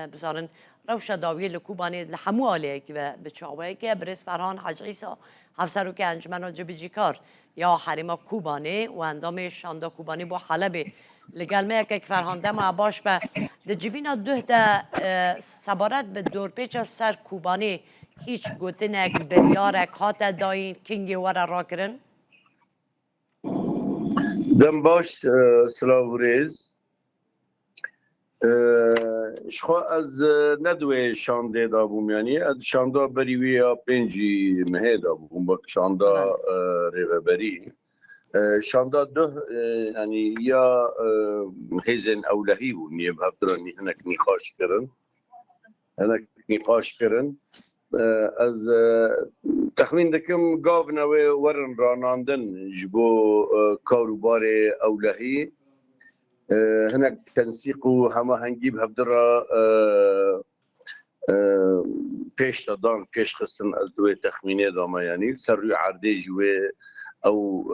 بزارن روشة داوية لكوباني لحمو عليك بتشاويك بريس فرهان حاج عيسى هفسرو که انجمن جبیجی کار یا حریما کوبانی و اندام شاندا کوبانی با حلبه لگل میگه که فرهانده ما باش به دجیوینا ده سبارت به دور پیچ سر کوبانی هیچ گوتنک بریارک هات داین کینگی ورا را کرن دم باش سلاوریز شخوا از ندوه شانده دا بوم یعنی از شانده بریوی یا پنجی مهه دا بوم با شانده ریغبری شانده ده یعنی یا هیزن اولهی بوم یه بهفترانی هنک نیقاش کرن از تخمین دکم گاو نوی ورن راناندن جبو کاروبار اولهی هناك تنسيق وهماهنگی بهفدرا پیش دادان پیش خستن از دوی تخمینه داما یعنی سر روی عرده جوی او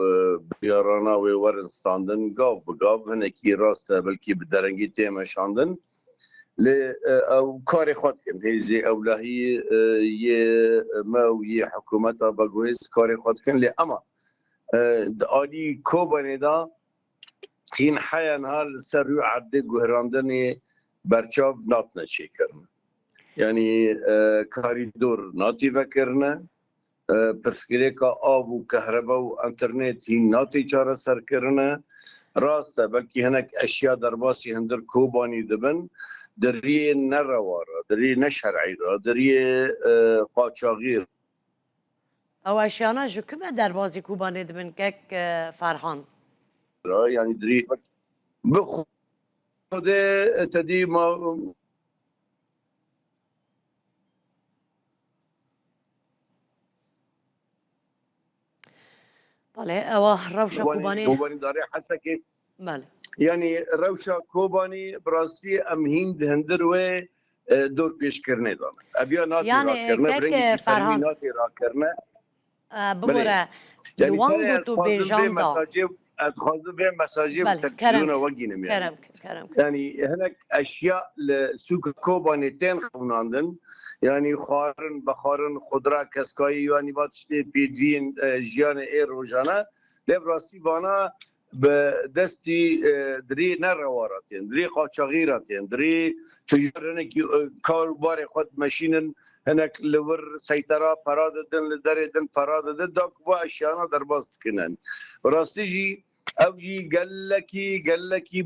بیارانا و ورن ستاندن گاو بگاو هنکی راسته بلکی بدرنگی تیمه شاندن او کار خود کن هیزی اولهی یه ما و یه حکومتا بگویز کار خود کن لی اما آلی کوبانی دا این حیان ها سر روی عرده گوهراندن برچاو نات نچه کرنه یعنی کاریدور ناتی وکرنه پرسکره که آب و کهربا و انترنت این ناتی چاره سر کرنه راسته بلکه هنک اشیا در باسی هندر کوبانی دبن دری نرواره دری نشرعی را دری قاچاغیر او اشیانا جو کمه در بازی کوبانی دبن که فرهان يعني دري بخود تدي ما بله او روشا كوباني داري حسكي بله يعني روشا كوباني براسي ام هند هندر و دور پیش کرنه دام ابیا ناتی يعني را کرنه برنگی فرهان ناتی را کرنه بگوره يعني لوانگو تو بیجاندا از خازم به مساجی بله تلفزيون وگینم يعني كرم يعني هناك اشياء لسوق كوبانيتين خوناندن يعني خارن بخارن خضره کسکایی يعني باتشتي بيدوين جيان اي روجانا لبراسي وانا به دستی دری نرواراتین دری قاچاغیراتین دری تجارن که کاروبار خود ماشینن هنک لور سیطره پراد دن لدر دن پراد دن داک با اشیانا در باز کنن راستی جی او جی گلکی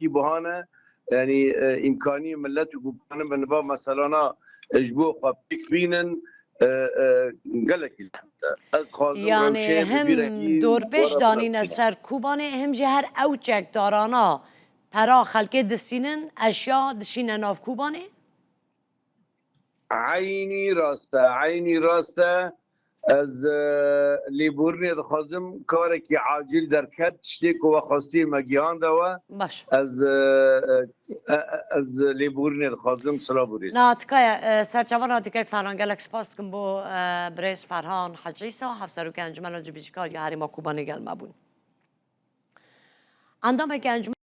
بهانه يعني امكانيه ملت وقوبان بنبا مثلا اجبو خبيك بينن قال لك يعني هم دور پیش دانین سر کوبانه هم جهر اوچک دارانا پرا خلقه دستینن اشیا دشینن ناف کوبانه عيني راسته از لیبورنی دخوازم کارکی عاجل در کت شتیک و خواستی مگیان دوا باش از لیبورنی دخوازم سلام بورید ناتکای سرچوان ناتکای فرانگلک سپاس کن بو بریس فرهان حاج عیسی هفسرو که انجمن جبیجکار یا هریما کوبانه گل مبون اندام که انجمن